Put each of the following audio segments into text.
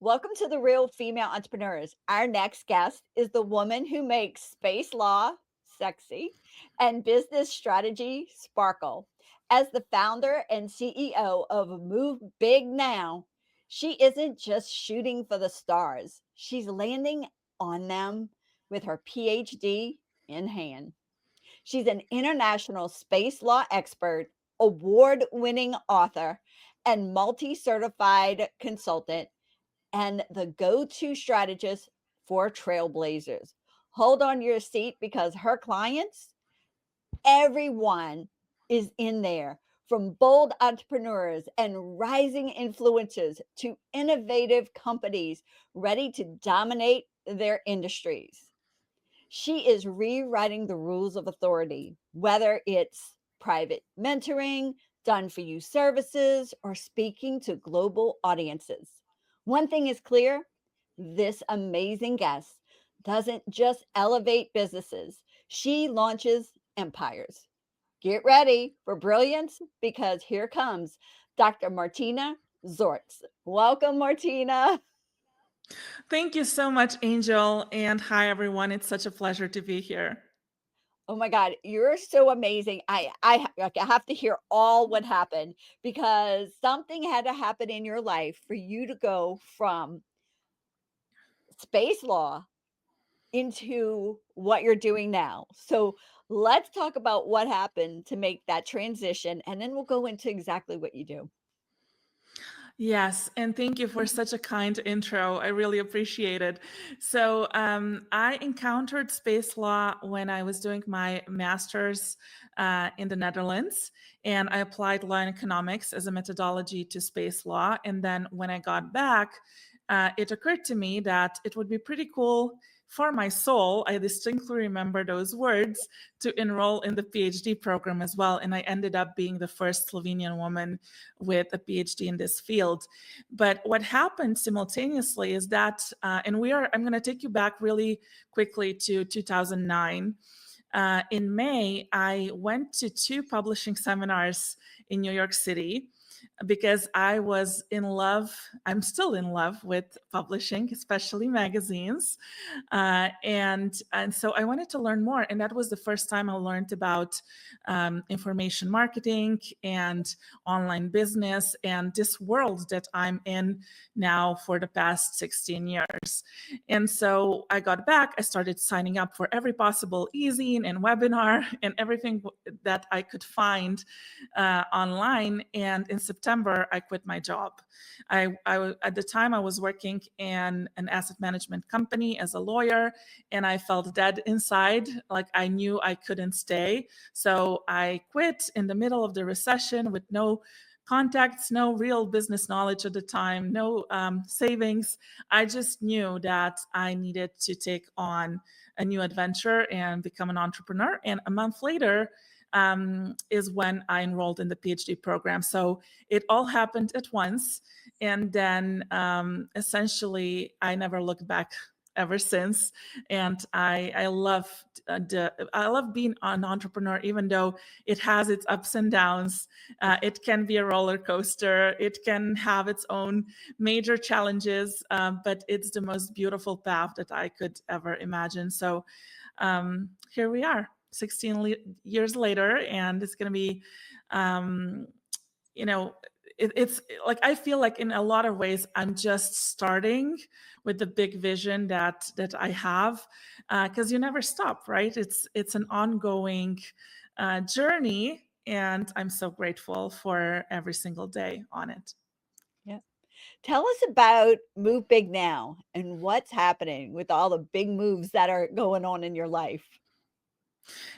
Welcome to the Real Female Entrepreneurs. Our next guest is the woman who makes space law sexy and business strategy sparkle. As the founder and CEO of Move Big Now, she isn't just shooting for the stars, she's landing on them with her PhD in hand. She's an international space law expert, award winning author, and multi certified consultant and the go to strategist for trailblazers. Hold on your seat because her clients, everyone is in there from bold entrepreneurs and rising influencers to innovative companies ready to dominate their industries. She is rewriting the rules of authority, whether it's private mentoring, done for you services, or speaking to global audiences. One thing is clear, this amazing guest doesn't just elevate businesses, she launches empires. Get ready for brilliance because here comes Dr. Martina Zorc. Welcome, Martina. Thank you so much, Angel. And hi, everyone. It's such a pleasure to be here. Oh my god, you're so amazing. Like, I have to hear all what happened because something had to happen in your life for you to go from space law into what you're doing now. So, let's talk about what happened to make that transition and then we'll go into exactly what you do. Yes, and thank you for such a kind intro. I really appreciate it. I encountered space law when I was doing my master's in the Netherlands, and I applied law and economics as a methodology to space law. And then when I got back, it occurred to me that it would be pretty cool for my soul. I distinctly remember those words to enroll in the PhD program as well. And I ended up being the first Slovenian woman with a PhD in this field. But what happened simultaneously is that, I'm going to take you back really quickly to 2009. In May, I went to two publishing seminars in New York City because I was in love. I'm still in love with publishing, especially magazines, and so I wanted to learn more. And that was the first time I learned about information marketing and online business and this world that I'm in now for the past 16 years. And so I got back. I started signing up for every possible e-zine and webinar and everything that I could find online. And in September, I quit my job. At the time, I was working in an asset management company as a lawyer, and I felt dead inside. Like I knew I couldn't stay. So I quit in the middle of the recession with no contacts, no real business knowledge at the time, no savings. I just knew that I needed to take on a new adventure and become an entrepreneur. And a month later, is when I enrolled in the PhD program. So it all happened at once. And then essentially, I never looked back ever since. And I love being an entrepreneur, even though it has its ups and downs. It can be a roller coaster. It can have its own major challenges, but it's the most beautiful path that I could ever imagine. So here we are. 16 years later, and it's going to be you know it's like I feel like in a lot of ways I'm just starting with the big vision that I have, because you never stop, right? It's an ongoing journey, and I'm so grateful for every single day on it. Yeah. Tell us about Move Big Now and what's happening with all the big moves that are going on in your life.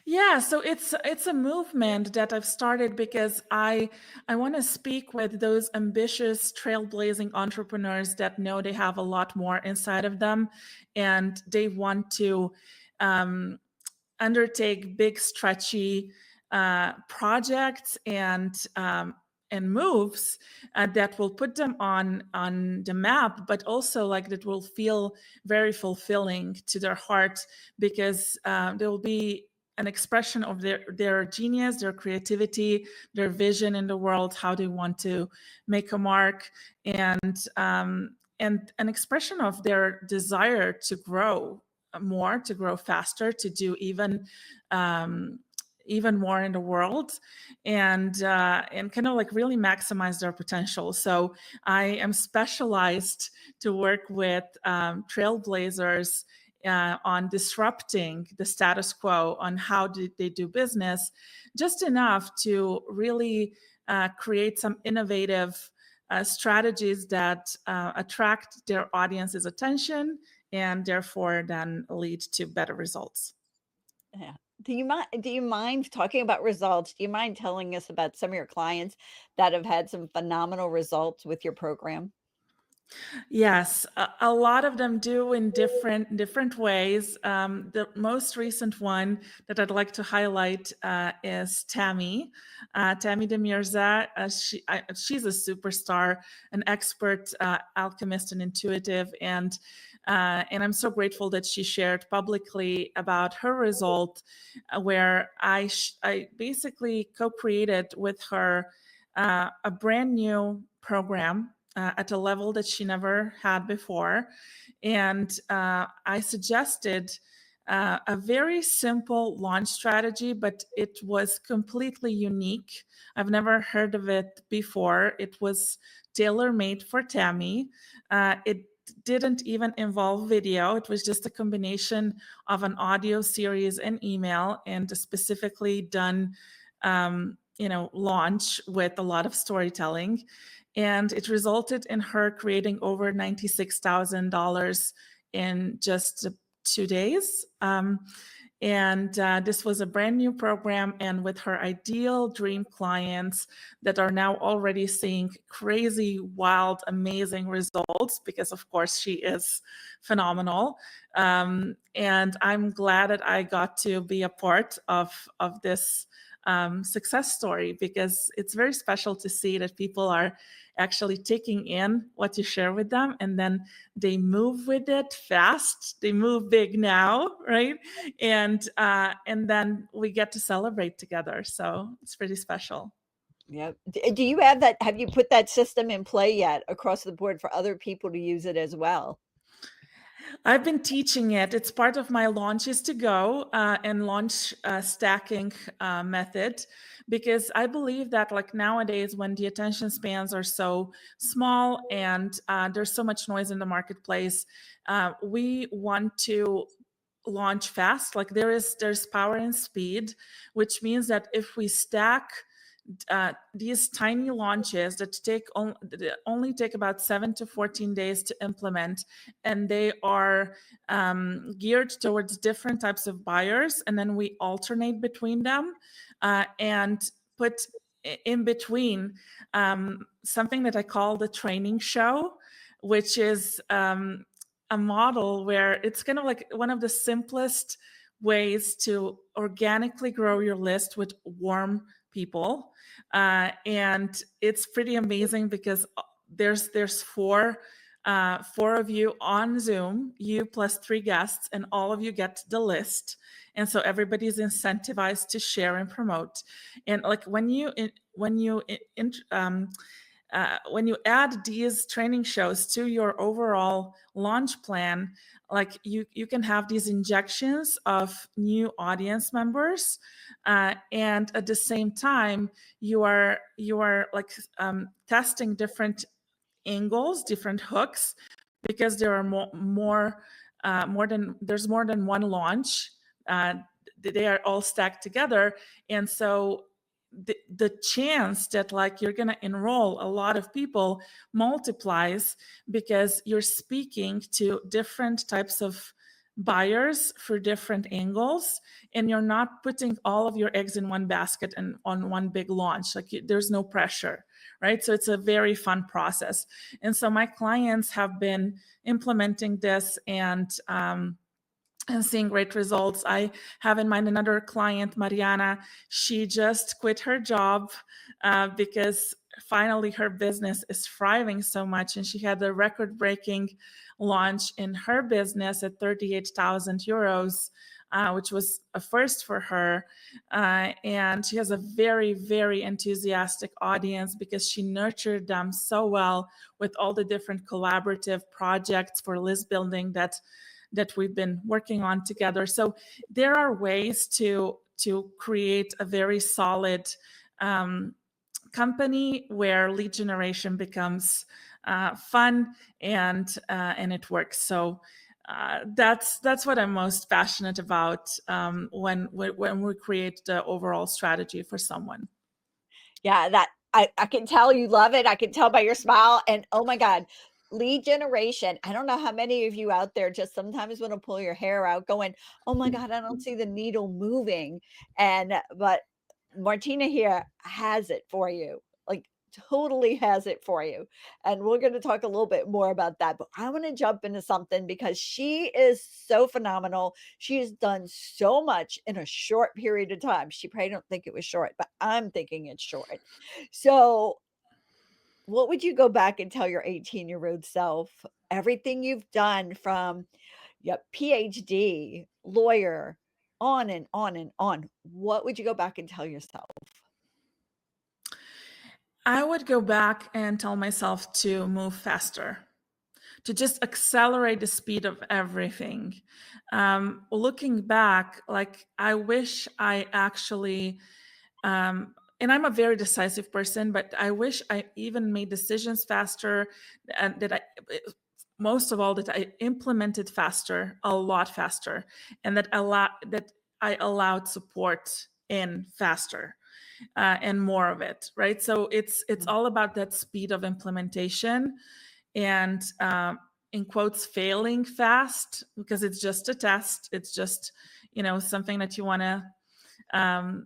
Yeah, so it's a movement that I've started because I want to speak with those ambitious trailblazing entrepreneurs that know they have a lot more inside of them, and they want to um, undertake big, stretchy projects and moves that will put them on the map, but also like that will feel very fulfilling to their heart because there will be an expression of their genius, their creativity, their vision in the world, how they want to make a mark, and and an expression of their desire to grow more, to grow faster, to do um, even more in the world, and kind of like really maximize their potential. So I am specialized to work with trailblazers on disrupting the status quo, on how they do business, just enough to really create some innovative strategies that attract their audience's attention and therefore then lead to better results. Yeah. Do you mind talking about results? Do you mind telling us about some of your clients that have had some phenomenal results with your program? Yes, a lot of them do in different ways. The most recent one that I'd like to highlight is Tammy, Tammy Demirza. She's a superstar, an expert alchemist and intuitive, and I'm so grateful that she shared publicly about her result, where I basically co-created with her a brand new program at a level that she never had before. And I suggested a very simple launch strategy, but it was completely unique. I've never heard of it before. It was tailor made for Tammy. It didn't even involve video. It was just a combination of an audio series and email, and specifically done launch with a lot of storytelling. And it resulted in her creating over $96,000 in just 2 days. And this was a brand new program, and with her ideal dream clients that are now already seeing crazy, wild, amazing results, because of course she is phenomenal. And I'm glad that I got to be a part of this success story, because it's very special to see that people are actually taking in what you share with them, and then they move with it fast. They move big now, right? And then we get to celebrate together. So it's pretty special. Yep. Do you have that have you put that system in play yet across the board for other people to use it as well? I've been teaching it. It's part of my launches to go and launch stacking method, because I believe that like nowadays, when the attention spans are so small and there's so much noise in the marketplace, we want to launch fast. Like there's power in speed, which means that if we stack these tiny launches that only take about 7 to 14 days to implement, and they are geared towards different types of buyers, and then we alternate between them and put in between something that I call the training show, which is a model where it's kind of like one of the simplest ways to organically grow your list with warm people. And it's pretty amazing because there's four of you on Zoom, you plus 3 guests, and all of you get the list. And so everybody's incentivized to share and promote. And like when you add these training shows to your overall launch plan, like you can have these injections of new audience members, and at the same time you are like testing different angles, different hooks, because there are there's more than one launch. Uh, they are all stacked together, and so the chance that like you're going to enroll a lot of people multiplies, because you're speaking to different types of buyers for different angles, and you're not putting all of your eggs in one basket and on one big launch. Like there's no pressure, right? So it's a very fun process. And so my clients have been implementing this and seeing great results. I have in mind another client, Mariana. She just quit her job because finally her business is thriving so much, and she had a record-breaking launch in her business at 38,000 euros which was a first for her. And she has a very, very enthusiastic audience because she nurtured them so well with all the different collaborative projects for list building that we've been working on together. So there are ways to create a very solid company where lead generation becomes fun and it works. So that's what I'm most passionate about when we create the overall strategy for someone. Yeah, that I can tell you love it. I can tell by your smile, and oh my god, lead generation. I don't know how many of you out there just sometimes wanna pull your hair out going, "Oh my god, I don't see the needle moving," but Martina here has it for you, like, totally has it for you, and we're gonna talk a little bit more about that, but I wanna jump into something because she is so phenomenal. She has done so much in a short period of time. She probably don't think it was short, but I'm thinking it's short. So, what would you go back and tell your 18-year-old self? Everything you've done from, yep, PhD, lawyer, on and on and on. What would you go back and tell yourself? I would go back and tell myself to move faster, to just accelerate the speed of everything. Looking back, like I wish I actually, and I'm a very decisive person, but I wish I even made decisions faster, and that I, most of all, that I implemented faster, a lot faster, and that I allowed support in faster and more of it, right? So it's all about that speed of implementation and in quotes failing fast because it's just a test. It's just something that you want to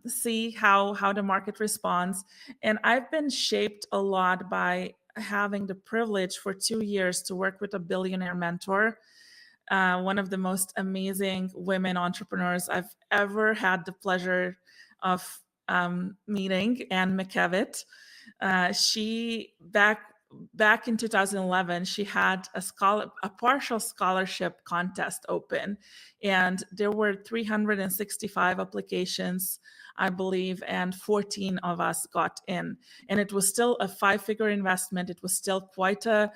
see how the market responds. And I've been shaped a lot by having the privilege for 2 years to work with a billionaire mentor, one of the most amazing women entrepreneurs I've ever had the pleasure of meeting, Anne McKevitt. She back in 2011, she had a partial scholarship contest open, and there were 365 applications, I believe, and 14 of us got in. And it was still a 5-figure investment. It was still quite a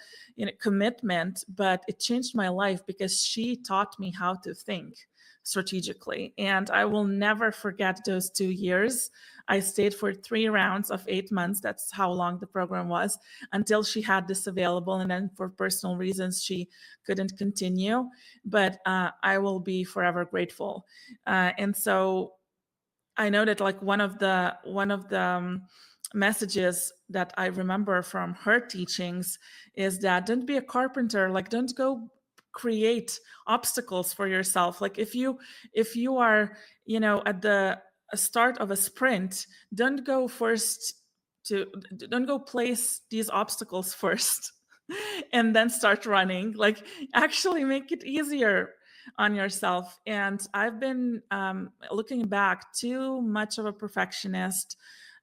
commitment, but it changed my life because she taught me how to think strategically. And I will never forget those 2 years. I stayed for 3 rounds of 8 months. That's how long the program was, until she had this available. And then for personal reasons, she couldn't continue. But I will be forever grateful. And so I know that like one of the messages that I remember from her teachings is that don't be a carpenter, like don't go create obstacles for yourself. Like if you are, at the start of a sprint, don't go first to don't go place these obstacles first and then start running. Like actually make it easier on yourself. And I've been looking back too much of a perfectionist.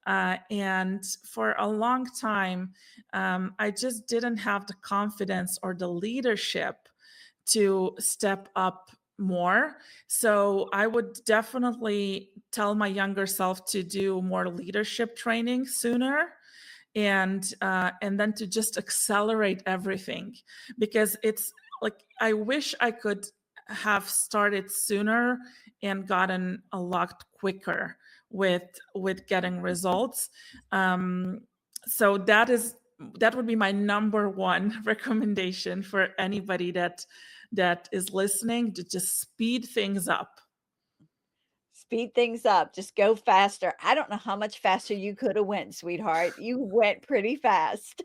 And for a long time, I just didn't have the confidence or the leadership to step up more. So I would definitely tell my younger self to do more leadership training sooner, and then to just accelerate everything, because it's like I wish I could have started sooner and gotten a lot quicker with getting results. So that would be my number one recommendation for anybody that is listening, to just speed things up. Speed things up, just go faster. I don't know how much faster you coulda went, sweetheart. You went pretty fast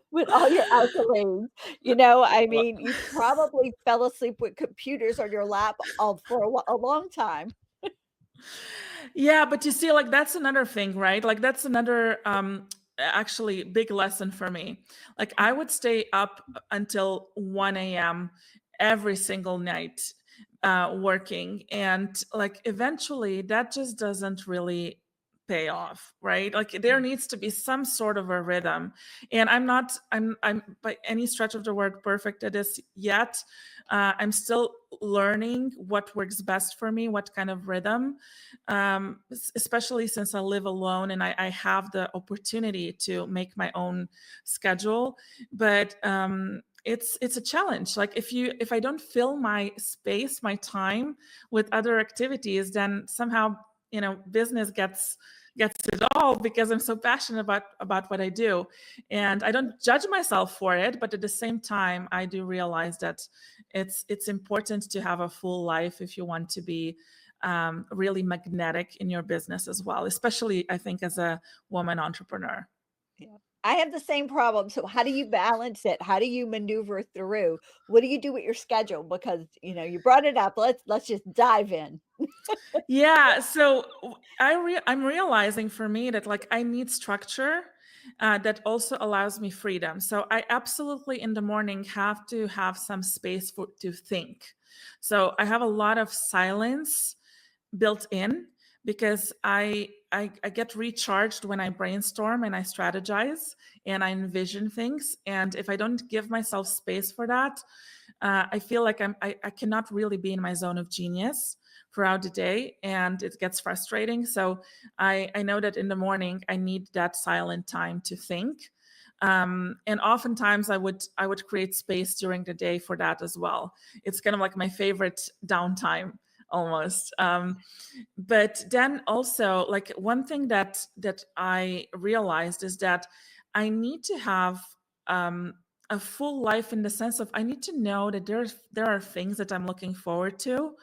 with all your accolades. I mean, you probably fell asleep with computers on your lap for a long time. Yeah, but you see, like that's another thing, right? Like that's another actually big lesson for me. Like I would stay up until 1 a.m. every single night working. And like eventually that just doesn't really pay off, right? Like there needs to be some sort of a rhythm. And I'm by any stretch of the word perfect at this yet. I'm still learning what works best for me, what kind of rhythm, especially since I live alone and I have the opportunity to make my own schedule. But it's a challenge. Like if I don't fill my space, my time with other activities, then somehow business gets it all because I'm so passionate about what I do. And I don't judge myself for it, but at the same time I do realize that it's important to have a full life if you want to be really magnetic in your business as well, especially I think as a woman entrepreneur. Yeah. I have the same problem. So how do you balance it? How do you maneuver through? What do you do with your schedule? Because, you brought it up. Let's just dive in. Yeah, so I'm realizing for me that like I need structure that also allows me freedom. So I absolutely in the morning have to have some space to think. So I have a lot of silence built in because I get recharged when I brainstorm and I strategize and I envision things. And if I don't give myself space for that, I feel like I cannot really be in my zone of genius throughout the day, and it gets frustrating. So I know that in the morning I need that silent time to think. And oftentimes I would create space during the day for that as well. It's kind of like my favorite downtime almost. But then also like one thing that I realized is that I need to have a full life in the sense of I need to know that there are things that I'm looking forward to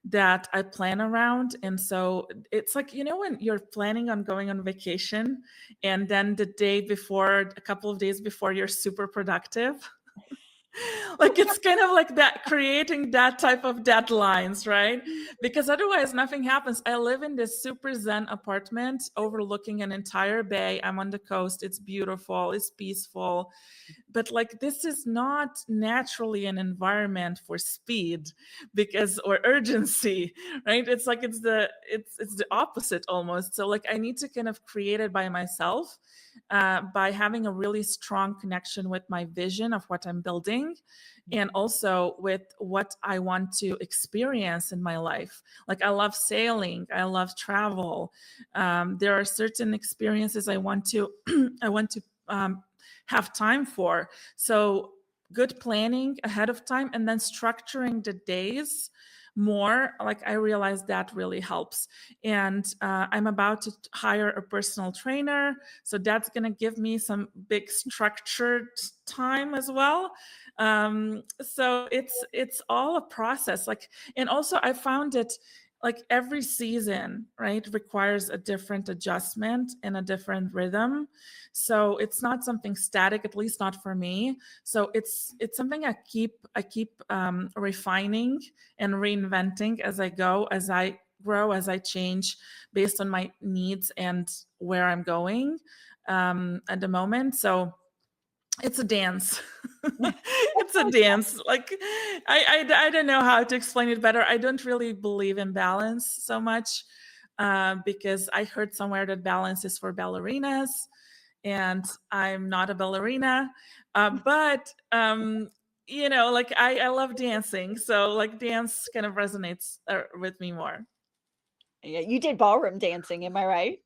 that I plan around. And so it's like, when you're planning on going on vacation and then the day before, a couple of days before, you're super productive. Like it's kind of like that, creating that type of deadlines, right? Because otherwise nothing happens. I live in this super zen apartment overlooking an entire bay. I'm on the coast. It's beautiful, it's peaceful, but like this is not naturally an environment for speed because or urgency, right? It's like it's the opposite almost. So like I need to kind of create it by myself, by having a really strong connection with my vision of what I'm building and also with what I want to experience in my life. Like I love sailing, I love travel. There are certain experiences I want to I want to have time for. So good planning ahead of time and then structuring the days more, like I realized that really helps. And I'm about to hire a personal trainer, so that's going to give me some big structured time as well. So it's all a process. Like, and also I found it like every season, right, requires a different adjustment and a different rhythm. So it's not something static, at least not for me. So it's something I keep refining and reinventing as I go, as I grow, as I change based on my needs and where I'm going at the moment. So it's a dance. It's a dance. Like I don't know how to explain it better. I don't really believe in balance so much because I heard somewhere that balance is for ballerinas, and I'm not a ballerina. But like I love dancing, so like dance kind of resonates with me more. Yeah, you did ballroom dancing, am I right?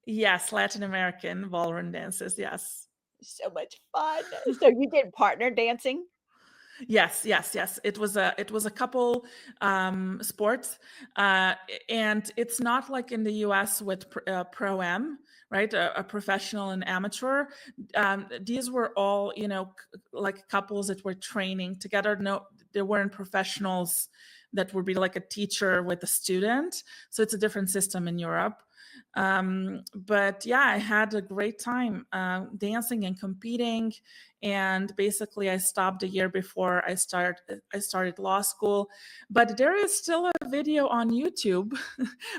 Yes, Latin American ballroom dances. Yes. So much fun. So you did partner dancing? Yes, yes, yes. It was a couple sports, and it's not like in the U.S. with pro am, right? A professional and amateur. These were all like couples that were training together. No, there weren't professionals that would be like a teacher with a student. So it's a different system in Europe. But yeah, I had a great time dancing and competing, and basically I stopped a year before I started law school. But there is still a video on YouTube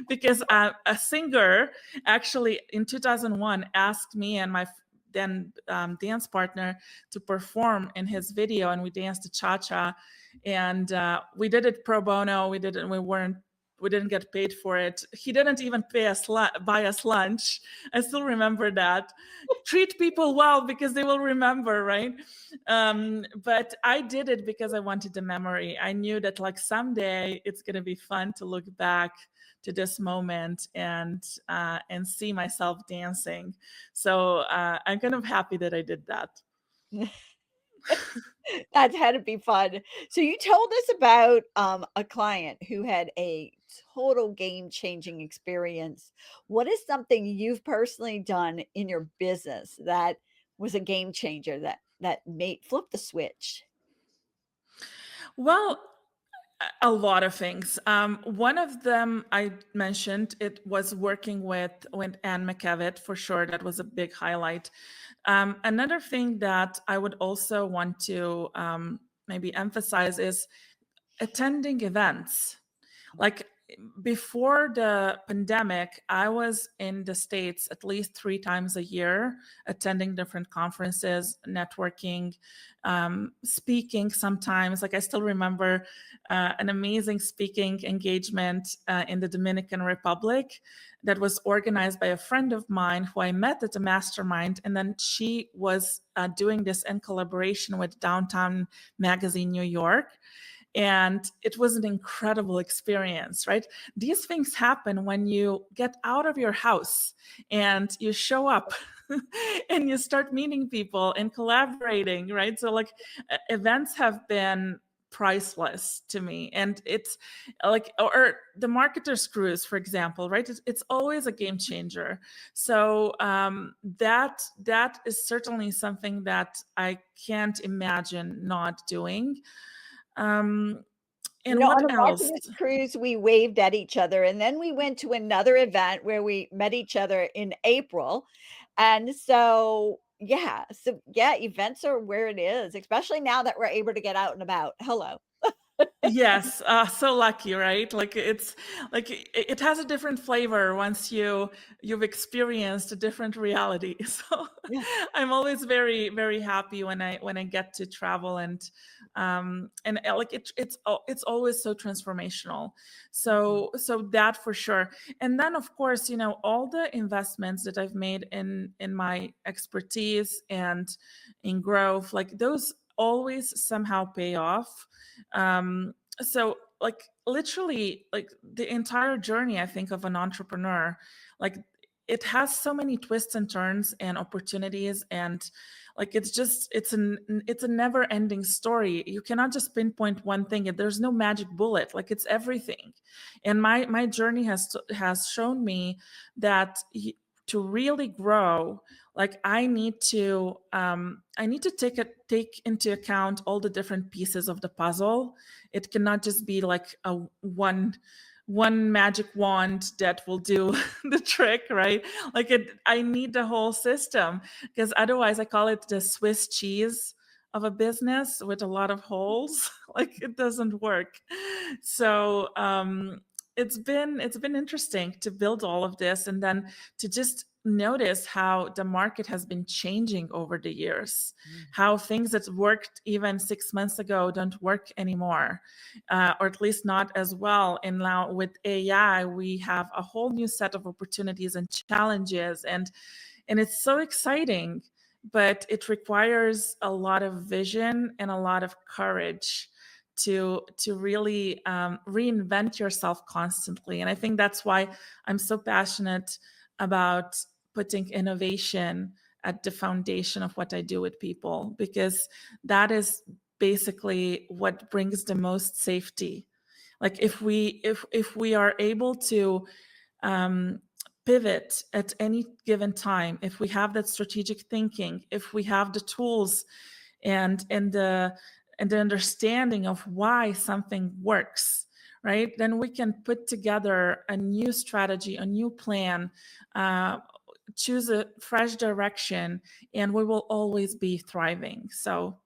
because a singer actually in 2001 asked me and my then dance partner to perform in his video, and we danced the cha-cha, and we did it pro bono. We weren't we didn't get paid for it. He didn't even buy us lunch. I still remember that. Treat people well because they will remember, right? But I did it because I wanted the memory. I knew that like someday it's gonna be fun to look back to this moment and see myself dancing. So I'm kind of happy that I did that. That had to be fun. So you told us about, a client who had a total game-changing experience. What is something you've personally done in your business that was a game changer that made flip the switch? Well, a lot of things. One of them I mentioned it was working with Anne McKevitt for sure. That was a big highlight. Another thing that I would also want to maybe emphasize is attending events. Like before the pandemic, I was in the States at least 3 times a year, attending different conferences, networking, speaking sometimes. Like I still remember an amazing speaking engagement in the Dominican Republic that was organized by a friend of mine who I met at a mastermind. And then she was doing this in collaboration with Downtown Magazine New York, and it was an incredible experience, right? These things happen when you get out of your house and you show up and you start meeting people and collaborating, right? So like events have been priceless to me, and it's like, or the marketers cruise, for example, right? It's always a game changer. So that is certainly something that I can't imagine not doing. um, You and know, on what a else? marketer's cruise, we waved at each other, and then we went to another event where we met each other in April, and so, events are where it is, especially now that we're able to get out and about. Hello. Yes, so lucky, right? Like it's like it has a different flavor once you've experienced a different reality. So Yeah. I'm always very very happy when I get to travel and like it's always so transformational. Mhm. So that for sure. And then of course, all the investments that I've made in my expertise and in growth, like those always somehow pay off. So like literally like the entire journey I think of an entrepreneur, like it has so many twists and turns and opportunities, and like it's a never ending story. You cannot just pinpoint one thing. There's no magic bullet. Like it's everything. And my journey has shown me that to really grow, like I need to take into account all the different pieces of the puzzle. It cannot just be like a one magic wand that will do the trick, right? Like I need the whole system, because otherwise I call it the Swiss cheese of a business with a lot of holes. Like it doesn't work. So it's been interesting to build all of this, and then to just notice how the market has been changing over the years, Mm. how things that worked even 6 months ago don't work anymore, or at least not as well. And now with AI, we have a whole new set of opportunities and challenges, and it's so exciting, but it requires a lot of vision and a lot of courage to really reinvent yourself constantly. And I think that's why I'm so passionate about putting innovation at the foundation of what I do with people, because that is basically what brings the most safety. Like if we are able to um, pivot at any given time, if we have that strategic thinking, if we have the tools and the understanding of why something works, right, then we can put together a new strategy, a new plan, uh, choose a fresh direction, and we will always be thriving. So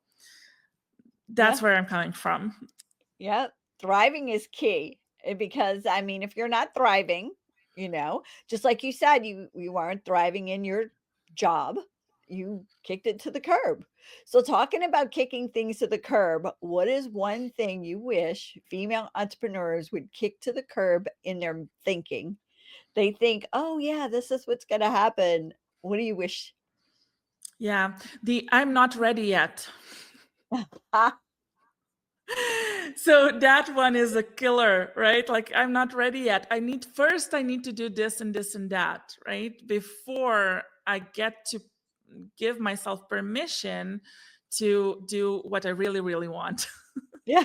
Yeah. that's where I'm coming from. Yeah. Thriving is key, because I mean, if you're not thriving, just like you said, you weren't thriving in your job, you kicked it to the curb. So, talking about kicking things to the curb, what is one thing you wish female entrepreneurs would kick to the curb in their thinking? They think, "Oh, yeah, this is what's gonna happen." What do you wish? Yeah, the I'm not ready yet. Ah, So that one is a killer, right? Like, I'm not ready yet. I need to do this and this and that, right? Before I get to give myself permission to do what I really, really want. yeah,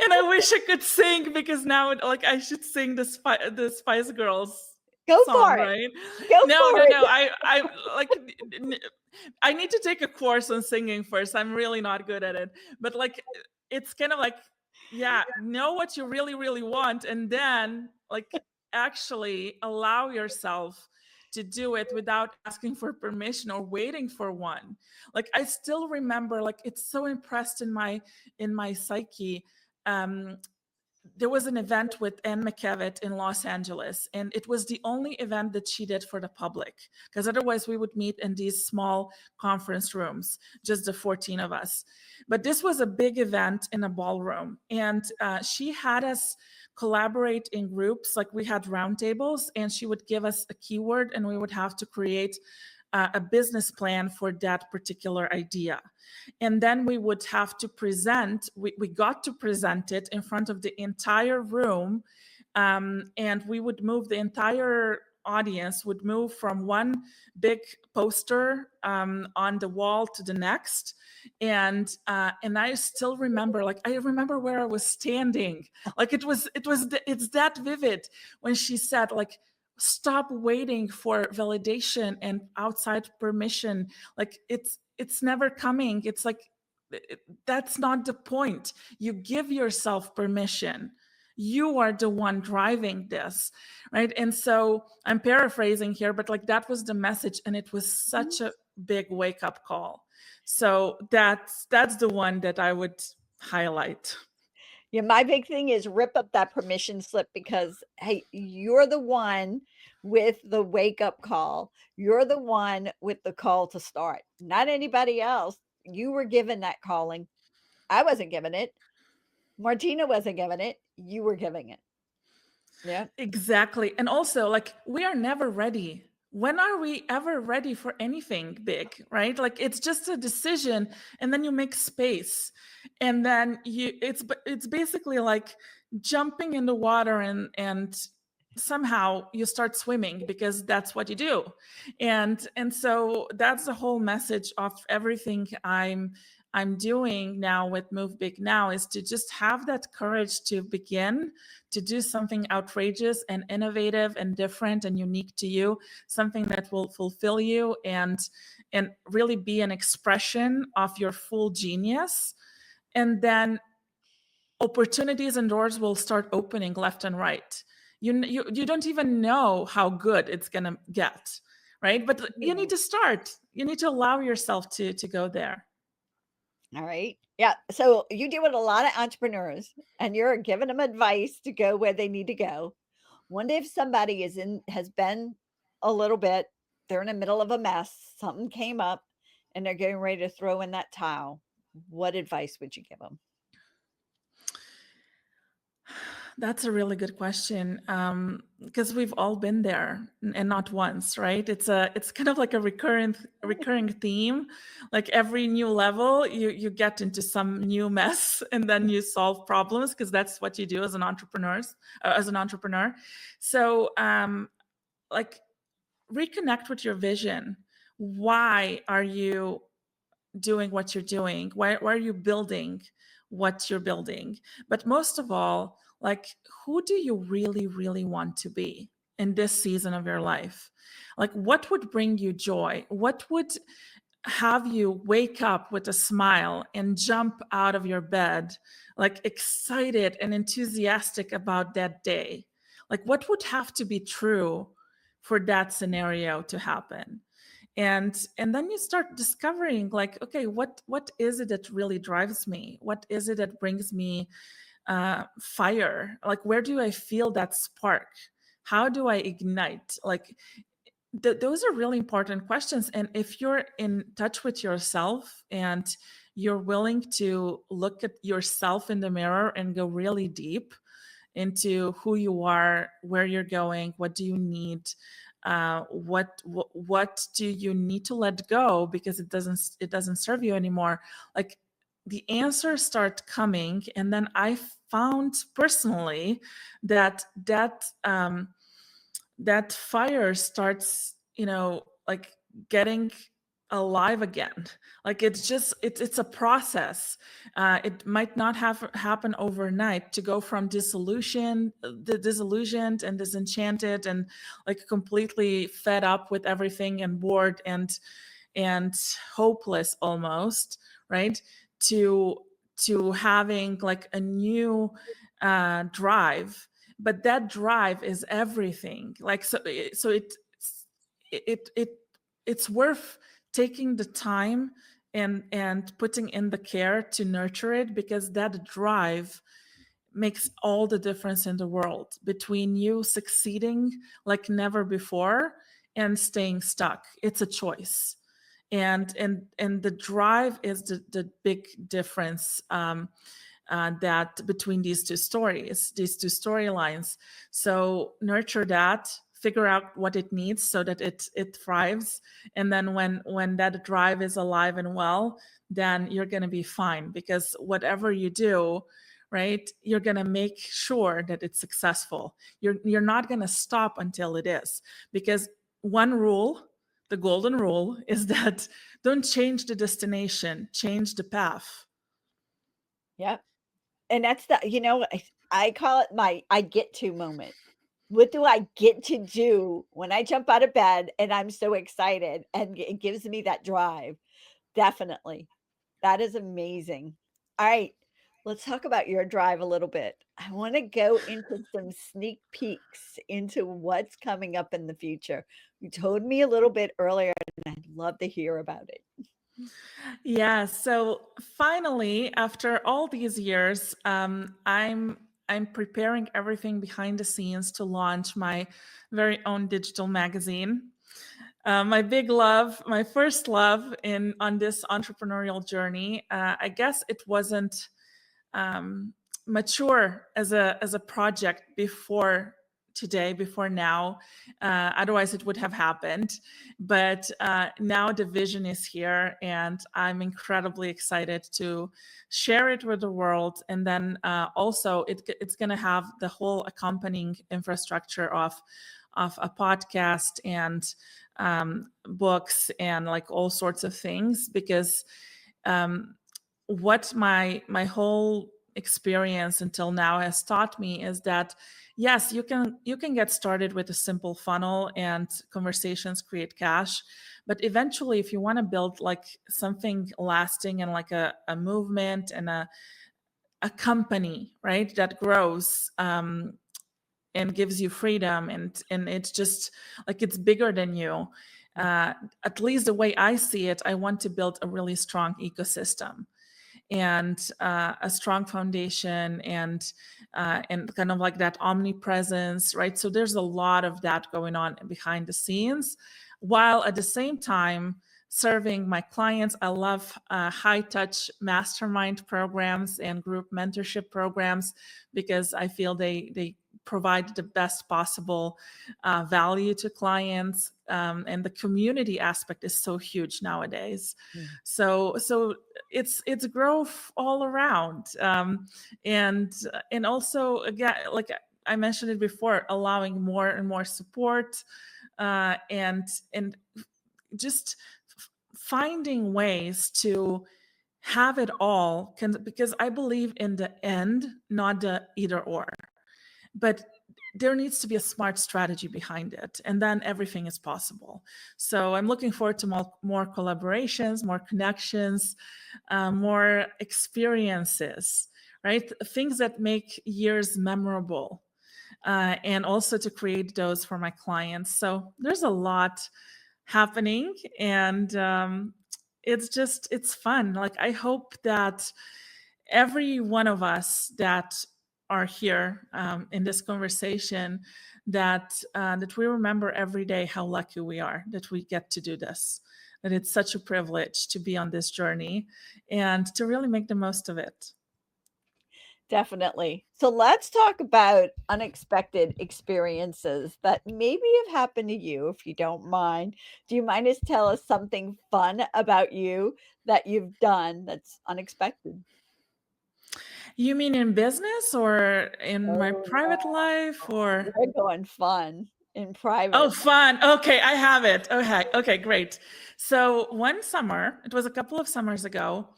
And I wish I could sing, because now like I should sing the Spice Girls go song, for it. right? Go No, for no, it. no. I like I need to take a course on singing first. I'm really not good at it. But like, it's kind of like, yeah, know what you really, really want, and then like actually allow yourself to do it without asking for permission or waiting for one. Like, I still remember, like, it's so impressed in my psyche. Um, there was an event with Anne McKevitt in Los Angeles, and it was the only event that she did for the public, because otherwise we would meet in these small conference rooms, just the 14 of us. But this was a big event in a ballroom, and she had us collaborate in groups. Like, we had roundtables, and she would give us a keyword, and we would have to create a business plan for that particular idea. And then we would have to present, we got to present it in front of the entire room. And we would move, the entire audience would move from one big poster on the wall to the next. And I still remember, like, I remember where I was standing. Like, it's that vivid when she said, like, stop waiting for validation and outside permission. Like, it's never coming. It's like, that's not the point. You give yourself permission. You are the one driving this, right? And so I'm paraphrasing here, but like, that was the message, and it was such a big wake up call. So that's the one that I would highlight. Yeah, my big thing is rip up that permission slip because, hey, you're the one with the wake up call. You're the one with the call to start, not anybody else. You were given that calling. I wasn't given it. Martina wasn't given it. You were giving it. Yeah. Exactly. And also, like, we are never ready. When are we ever ready for anything big, right? Like, it's just a decision, and then you make space. And then it's basically like jumping in the water, and somehow you start swimming, because that's what you do. And so that's the whole message of everything I'm doing now with Move Big Now, is to just have that courage to begin to do something outrageous and innovative and different and unique to you, something that will fulfill you and really be an expression of your full genius. And then opportunities and doors will start opening left and right. You don't even know how good it's going to get, right? But you need Mhm. to start. You need to allow yourself to go there. All right. Yeah. So you deal with a lot of entrepreneurs and you're giving them advice to go where they need to go. Wonder if somebody has been a little bit, they're in the middle of a mess, something came up and they're getting ready to throw in that towel. What advice would you give them? That's a really good question, because we've all been there, and not once, right? It's kind of like a recurring theme. Like, every new level, you get into some new mess, and then you solve problems, because that's what you do as an entrepreneur. So, like, reconnect with your vision. Why are you doing what you're doing? Why are you building what you're building? But most of all, like, who do you really, really want to be in this season of your life? Like, what would bring you joy? What would have you wake up with a smile and jump out of your bed, like, excited and enthusiastic about that day? Like, what would have to be true for that scenario to happen? And then you start discovering, like, okay, what is it that really drives me? What is it that brings me fire? Like, where do I feel that spark? How do I ignite? Like, those are really important questions. And if you're in touch with yourself and you're willing to look at yourself in the mirror and go really deep into who you are, where you're going, what do you need, what do you need to let go because it doesn't serve you anymore. Like the answers start coming, and then I found personally that that fire starts, like getting alive again. Like it's a process. It might not have happen overnight to go from disillusioned and disenchanted and like completely fed up with everything and bored and hopeless almost, right? To having like a new drive. But that drive is everything. Like it it's worth taking the time and putting in the care to nurture it, because that drive makes all the difference in the world between you succeeding like never before and staying stuck. It's a choice. And the drive is the big difference, that between these two stories, these two storylines. So nurture that, figure out what it needs so that it thrives, and then when that drive is alive and well, then you're going to be fine, because whatever you do, right, you're going to make sure that it's successful. You're not going to stop until it is, because one rule, the golden rule, is that don't change the destination, change the path. Yep. And that's I call it my "I get to" moment. What do I get to do when I jump out of bed and I'm so excited, and it gives me that drive. Definitely. That is amazing. Alright, let's talk about your drive a little bit. I wanna go into some sneak peeks into what's coming up in the future. You told me a little bit earlier, and I'd love to hear about it. Yeah, so finally, after all these years, I'm preparing everything behind the scenes to launch my very own digital magazine. My big love, my first love in on this entrepreneurial journey. I guess it wasn't um, mature as a project before today, before now. Otherwise, it would have happened. But now the vision is here, and I'm incredibly excited to share it with the world. And then also, it's going to have the whole accompanying infrastructure of a podcast and books and like all sorts of things, because um, what my whole experience until now has taught me is that yes, you can get started with a simple funnel and conversations create cash, but eventually if you want to build like something lasting and like a movement and a company, right, that grows, and gives you freedom, and it's just like it's bigger than you. uh, at least the way I see it, I want to build a really strong ecosystem and a strong foundation, and kind of like that omnipresence, right? So there's a lot of that going on behind the scenes, while at the same time serving my clients. I love high touch mastermind programs and group mentorship programs, because I feel they provide the best possible value to clients, and the community aspect is so huge nowadays. Mm. So it's growth all around, and also again, like I mentioned it before, allowing more and more support, and just finding ways to have it all, because I believe in the end, not the either or, but there needs to be a smart strategy behind it, and then everything is possible. So I'm looking forward to more collaborations, more connections, more experiences, right? Things that make years memorable, and also to create those for my clients. So there's a lot happening, and it's fun. Like I hope that every one of us that are here in this conversation, that that we remember every day how lucky we are that we get to do this, that it's such a privilege to be on this journey and to really make the most of it. Definitely. So let's talk about unexpected experiences that maybe have happened to you, if you don't mind. Do you mind to tell us something fun about you that you've done that's unexpected? You mean in business or in my Oh, private life or? we're going fun in Oh, private. fun. Okay, I have it. Okay, okay, great. So one summer, it was a couple of summers ago,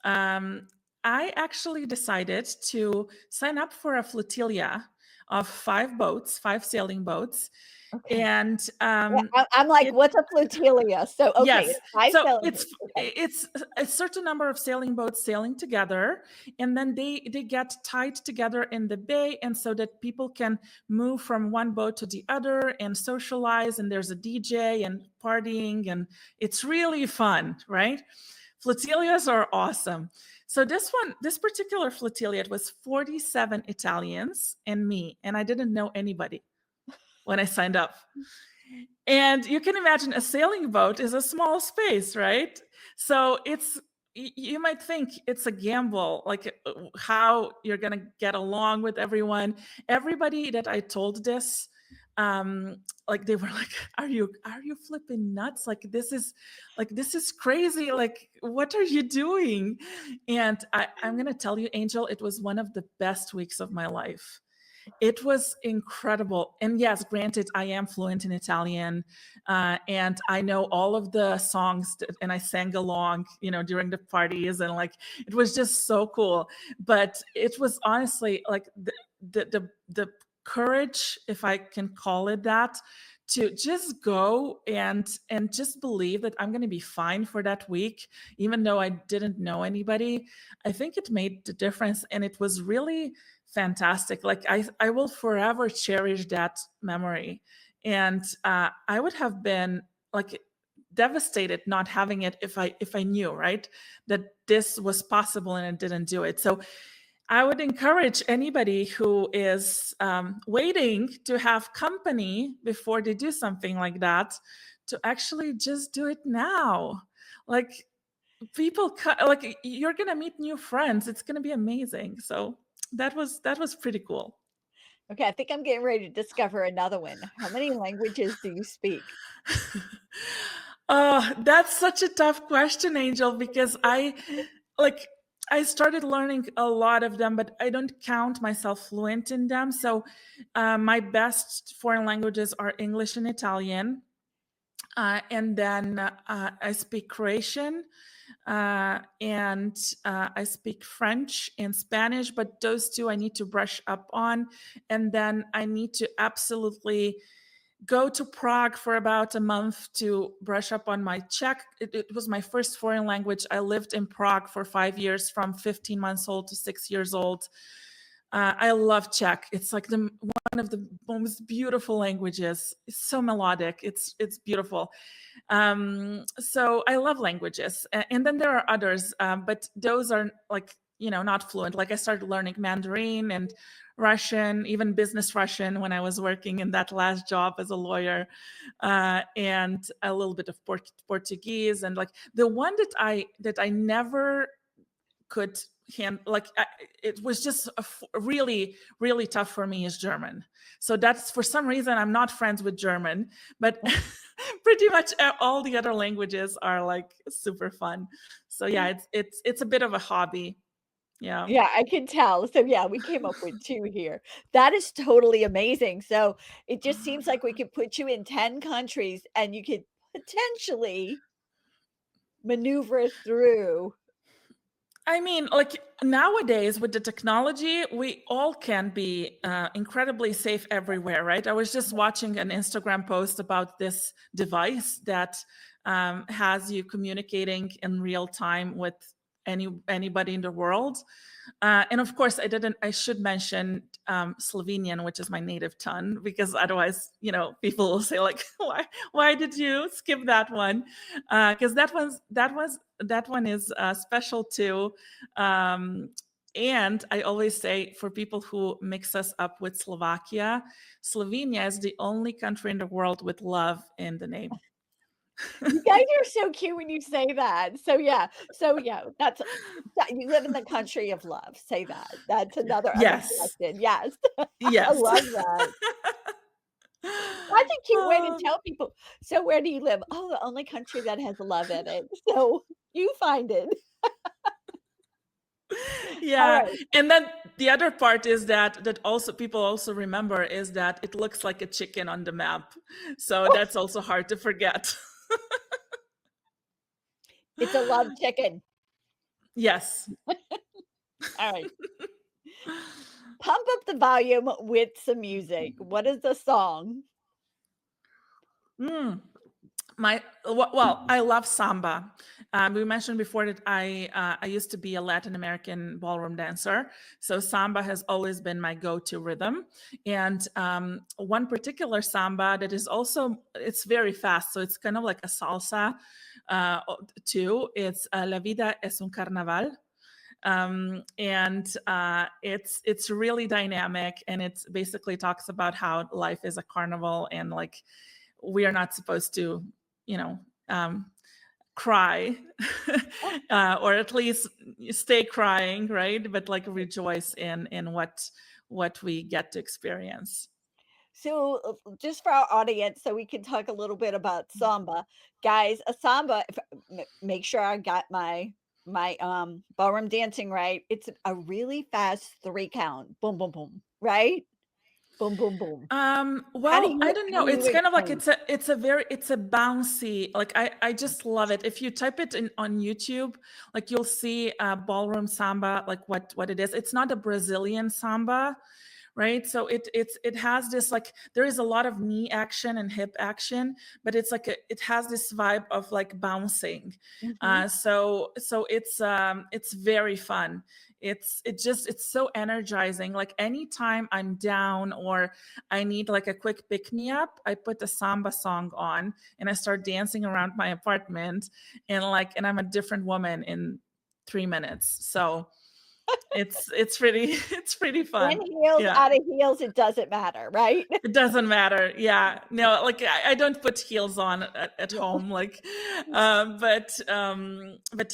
um, I actually decided to sign up for a flotilla of 5 boats, 5 sailing boats, Okay. and Yeah, I'm like, it "What's a flotilla?" So, okay, yes. it's 5 So sailing it's boats, okay. it's a certain number of sailing boats sailing together, and then they get tied together in the bay, and so that people can move from one boat to the other and socialize. And there's a DJ and partying, and it's really fun, right? Flotillas are awesome. So this particular flotilla, it was 47 Italians and me, and I didn't know anybody when I signed up. And you can imagine a sailing boat is a small space, right? So you might think it's a gamble, like how you're going to get along with everyone. Everybody that I told this, like they were like, are you flipping nuts? This is crazy. Like, what are you doing? And I'm going to tell you, Angel, it was one of the best weeks of my life. It was incredible. And yes, granted, I am fluent in Italian, and I know all of the songs, and I sang along, during the parties, and like it was just so cool. But it was honestly like the courage, if I can call it that, to just go and just believe that I'm going to be fine for that week, even though I didn't know anybody. I think it made the difference, and it was really fantastic. Like I will forever cherish that memory. And I would have been like devastated not having it if I knew, right, that this was possible and I didn't do it. So I would encourage anybody who is waiting to have company before they do something like that to actually just do it now. Like like you're gonna meet new friends. It's gonna be amazing. So that was pretty cool. Okay, I think I'm getting ready to discover another one. How many languages do you speak? That's such a tough question, Angel, because like I started learning a lot of them, but I don't count myself fluent in them. So my best foreign languages are English and Italian. And then I speak Croatian, and I speak French and Spanish, but those two I need to brush up on. And then I need to absolutely go to Prague for about a month to brush up on my Czech. It was my first foreign language. I lived in Prague for 5 years, from 15 months old to 6 years old. I love Czech. It's like one of the most beautiful languages. It's so melodic. It's beautiful. So I love languages, and then there are others, but those are like not fluent. Like I started learning Mandarin and Russian, even business Russian, when I was working in that last job as a lawyer, and a little bit of Portuguese, and like the one that I never could like it was just really really tough for me is German. So that's, for some reason, I'm not friends with German, but pretty much all the other languages are like super fun. So yeah, it's a bit of a hobby. Yeah. Yeah, I can tell. So, yeah, we came up with 2 here. That is totally amazing. So, it just seems like we could put you in 10 countries and you could potentially maneuver through. I mean, like nowadays with the technology, we all can be incredibly safe everywhere, right? I was just watching an Instagram post about this device that has you communicating in real time with anybody in the world. And of course, I should mention Slovenian, which is my native tongue, because otherwise, people will say like, why did you skip that one? Because that one is special too. Um, And I always say, for people who mix us up with Slovakia, Slovenia is the only country in the world with love in the name. You guys are so cute when you say that. So yeah, that's you live in the country of love. Say that. That's another Yes. unexpected. Yes. I Yes. love that. That's a cute way to Um, tell people. So where do you live? Oh, the only country that has love in it. So you find it. All yeah. right. And then the other part is that also people also remember is that it looks like a chicken on the map. So that's also hard to forget. It's a love chicken. Yes. All right. Pump up the volume with some music. What is the song? Mm. Well, I love samba. We mentioned before that I used to be a Latin American ballroom dancer, so samba has always been my go-to rhythm. And one particular samba that is also, it's very fast, so it's kind of like a salsa too. It's La vida es un carnaval. And it's really dynamic, and it basically talks about how life is a carnival, and like we are not supposed to, you know, cry, or at least stay crying, right? But like rejoice in what we get to experience. So, just for our audience, so we can talk a little bit about samba, guys. A samba. Make sure I got my ballroom dancing right. It's a really fast 3 count. Boom, boom, boom. Right? Boom, boom, boom. Well, I don't How know. do you It's kind of like explain? it's a bouncy. Like I just love it. If you type it in on YouTube, like you'll see ballroom samba, like what it is. It's not a Brazilian samba, right? So it has this, like, there is a lot of knee action and hip action, but it's like it has this vibe of like bouncing. Mhm. So it's very fun. It's so energizing. Like anytime I'm down or I need like a quick pick me up, I put a samba song on and I start dancing around my apartment, and I'm a different woman in 3 minutes. So it's pretty it's pretty In fun. heels, Yeah. out of heels, it doesn't matter, right? It doesn't matter. Yeah. No, like I don't put heels on at Yeah. home. Like, but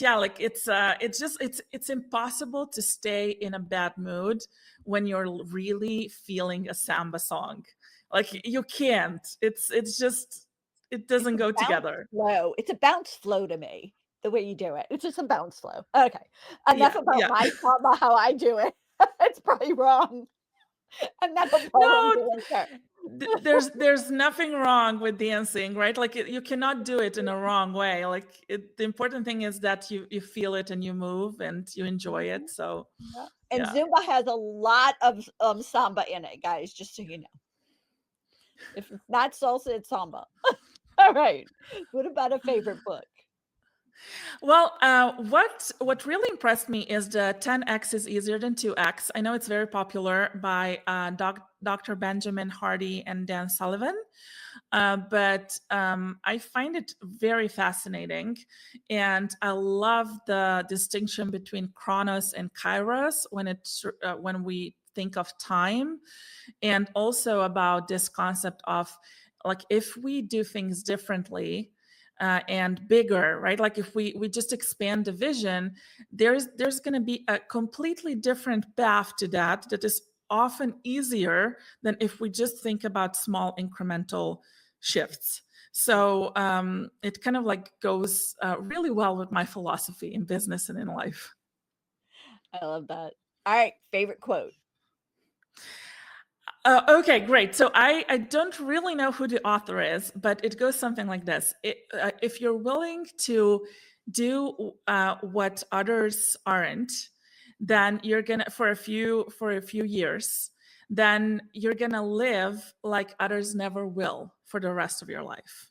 yeah, like it's just it's impossible to stay in a bad mood when you're really feeling a samba song. Like you can't. It's just it It's doesn't a go bounce together. flow. It's a bounce flow to me, the way you do it. It's just a bounce flow. Okay. Enough Yeah, about yeah. my trauma, how I do it. It's probably wrong. Enough of ballroom No, dancer. there's nothing wrong with dancing, right? Like you cannot do it in a wrong way. Like the important thing is that you feel it and you move and you enjoy Mhm. it. So Yeah. And yeah. Zumba has a lot of samba in it, guys, just so you know. If it's not salsa, it's samba. All right. What about a favorite book? Well, what really impressed me is the 10x is easier than 2x. I know it's very popular by Dr. Benjamin Hardy and Dan Sullivan. But I find it very fascinating, and I love the distinction between chronos and kairos when we think of time, and also about this concept of, like, if we do things differently and bigger, right? Like if we just expand the vision, there's going to be a completely different path to that is often easier than if we just think about small incremental shifts. So it kind of like goes really well with my philosophy in business and in life. I love that. All right. Favorite quote. Okay, great. So I don't really know who the author is, but it goes something like this. If you're willing to do what others aren't, then you're gonna for a few years, then you're gonna live like others never will for the rest of your life.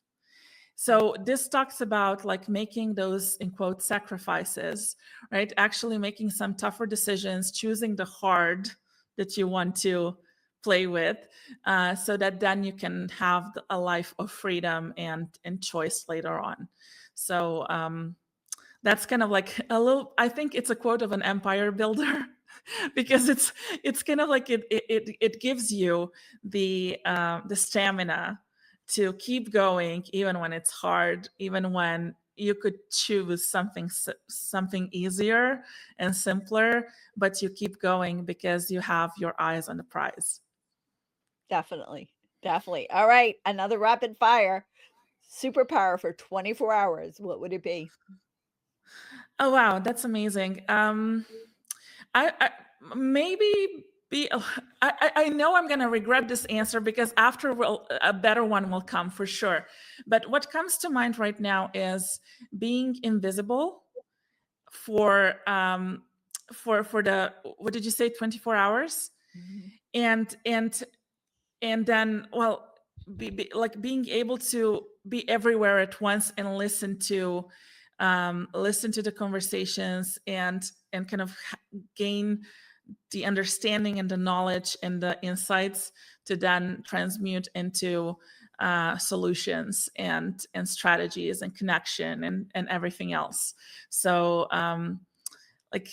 So this talks about like making those, in quote, sacrifices, right? Actually making some tougher decisions, choosing the hard that you want to play with, so that then you can have a life of freedom and choice later on. So that's kind of like a little, I think it's a quote of an empire builder. because it's kind of like it gives you the stamina to keep going even when it's hard, even when you could choose something easier and simpler, but you keep going because you have your eyes on the prize. Definitely. Definitely. All right. Another rapid fire superpower for 24 hours. What would it be? Oh wow, that's amazing. I maybe be. I know I'm gonna regret this answer because after a better one will come for sure. But what comes to mind right now is being invisible for the, what did you say, 24 hours, Mhm. and then, well, like being able to be everywhere at once and listen to the conversations and kind of gain the understanding and the knowledge and the insights to then transmute into solutions and strategies and connection and everything else. So like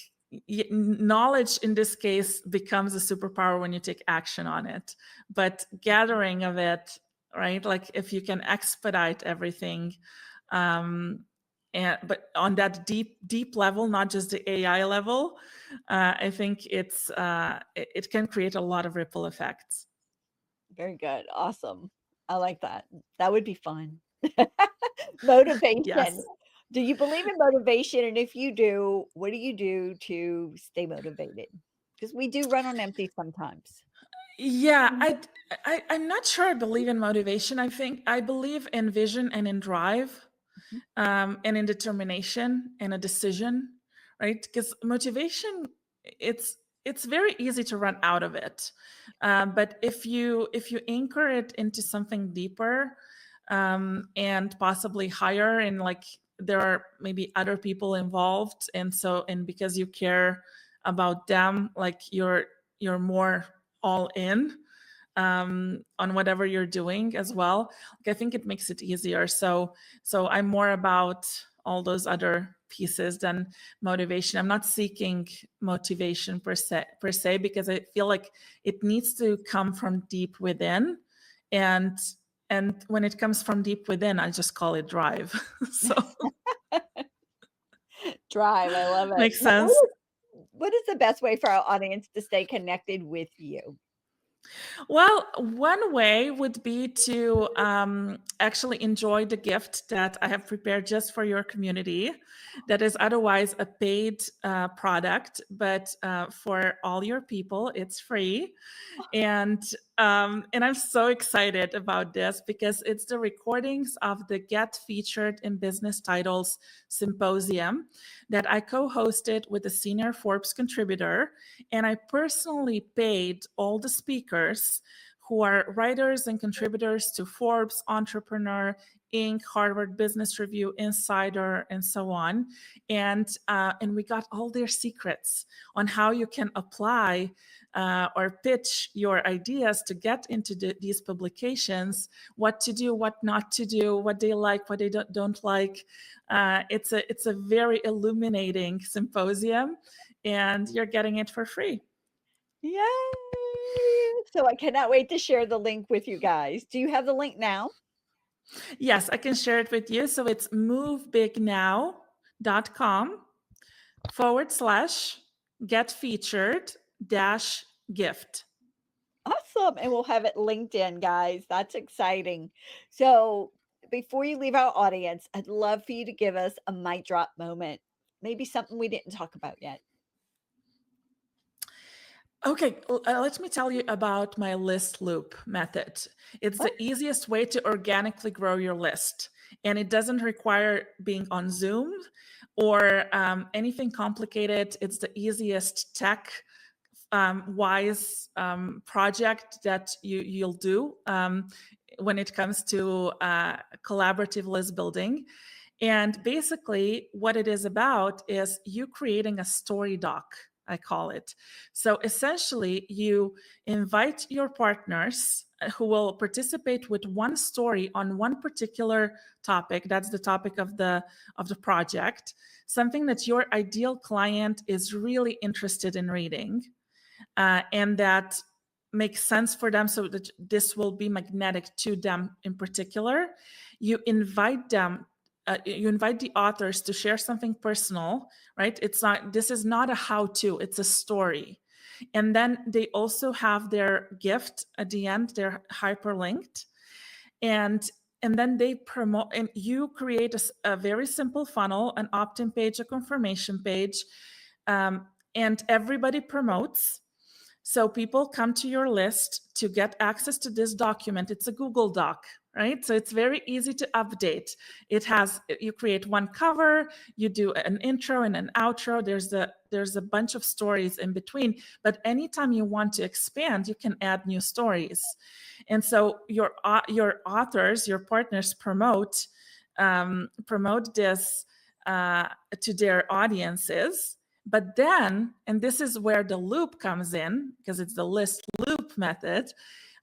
knowledge in this case becomes a superpower when you take action on it, but gathering of it, right, like if you can expedite everything, um and but on that deep level, not just the AI level, I think it can create a lot of ripple effects. Very good. Awesome. I like that. That would be fun. Motivation. Yes. Do you believe in motivation? And if you do, what do you do to stay motivated? Because we do run on empty sometimes. Yeah, I'm not sure I believe in motivation. I think I believe in vision and in drive, Mhm. and in determination and a decision, right? Because motivation, it's very easy to run out of it, but if you anchor it into something deeper, and possibly higher, and like there are maybe other people involved, and because you care about them, like you're more all in on whatever you're doing as well. Like I think it makes it easier. So I'm more about all those other pieces than motivation. I'm not seeking motivation per se because I feel like it needs to come from deep within, and when it comes from deep within, I just call it drive. So Drive. I love it. makes Now, sense. what is the best way for our audience to stay connected with you? Well, one way would be to actually enjoy the gift that I have prepared just for your community. That is otherwise a paid product, but for all your people, it's free. And I'm so excited about this because it's the recordings of the Get Featured in Business Titles Symposium that I co-hosted with a senior Forbes contributor, and I personally paid all the speakers who are writers and contributors to Forbes, Entrepreneur, Inc., Harvard Business Review, Insider, and so on. And we got all their secrets on how you can apply or pitch your ideas to get into these publications, what to do, what not to do, what they like, what they don't like. It's a very illuminating symposium, and you're getting it for free. Yay! So I cannot wait to share the link with you guys. Do you have the link now? Yes, I can share it with you. So it's movebignow.com/get featured dash gift. Awesome. And we'll have it linked in, guys. That's exciting. So before you leave our audience, I'd love for you to give us a mic drop moment. Maybe something we didn't talk about yet. Okay, let me tell you about my list loop method. It's Oh, the easiest way to organically grow your list, and it doesn't require being on Zoom or anything complicated. It's the easiest tech wise project that you'll do when it comes to collaborative list building. And basically, what it is about is you creating a story doc I call it. So essentially, you invite your partners who will participate with one story on one particular topic. That's the topic of the project, something that your ideal client is really interested in reading, and that makes sense for them, so that this will be magnetic to them in particular. You invite them, you invite the authors to share something personal, right? This is not a how-to, it's a story. And then they also have their gift at the end, they're hyperlinked. And then they promote, and you create a very simple funnel, an opt-in page, a confirmation page, and everybody promotes. So people come to your list to get access to this document. It's a Google Doc, right? So it's very easy to update. You create one cover, you do an intro and an outro. There's a bunch of stories in between, but anytime you want to expand, you can add new stories. And so your authors, your partners promote this to their audiences. But then, and this is where the loop comes in, because it's the list loop method,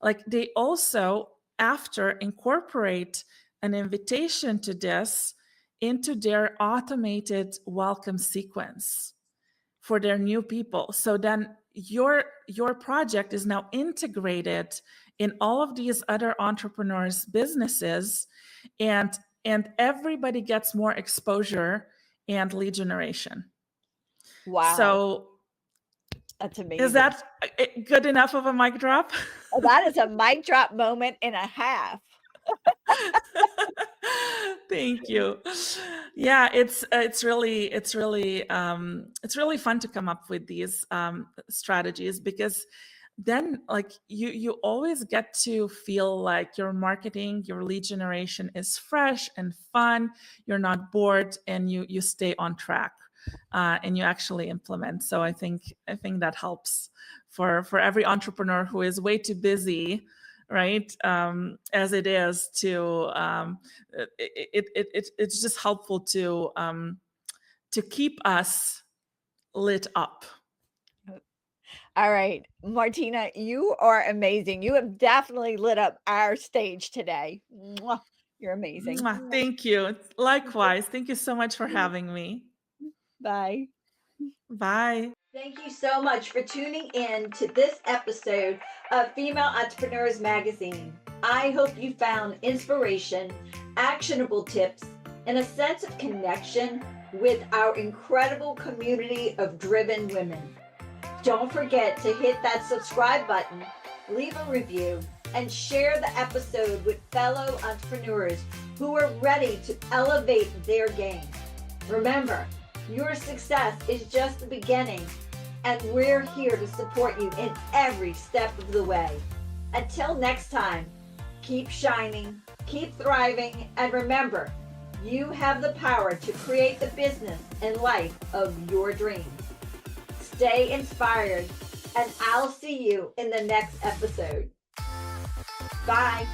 like they also, after, incorporate an invitation to this into their automated welcome sequence for their new people. So then your project is now integrated in all of these other entrepreneurs' businesses, and everybody gets more exposure and lead generation. Wow. So That's amazing. Is that good enough of a mic drop? Oh, that is a mic drop moment and a half. Thank you. Yeah, it's really fun to come up with these strategies, because then, like, you always get to feel like your marketing, your lead generation is fresh and fun. You're not bored, and you stay on track, and you actually implement. So I think that helps for every entrepreneur who is way too busy, right? As it is to, it's just helpful to keep us lit up. All right, Martina, you are amazing. You have definitely lit up our stage today. Mwah. You're amazing. Mwah. Thank you. Likewise. Thank you so much for having me. Bye. Bye. Thank you so much for tuning in to this episode of Female Entrepreneurs Magazine. I hope you found inspiration, actionable tips, and a sense of connection with our incredible community of driven women. Don't forget to hit that subscribe button, leave a review, and share the episode with fellow entrepreneurs who are ready to elevate their game. Remember, your success is just the beginning, and we're here to support you in every step of the way. Until next time, keep shining, keep thriving, and remember, you have the power to create the business and life of your dreams. Stay inspired, and I'll see you in the next episode. Bye.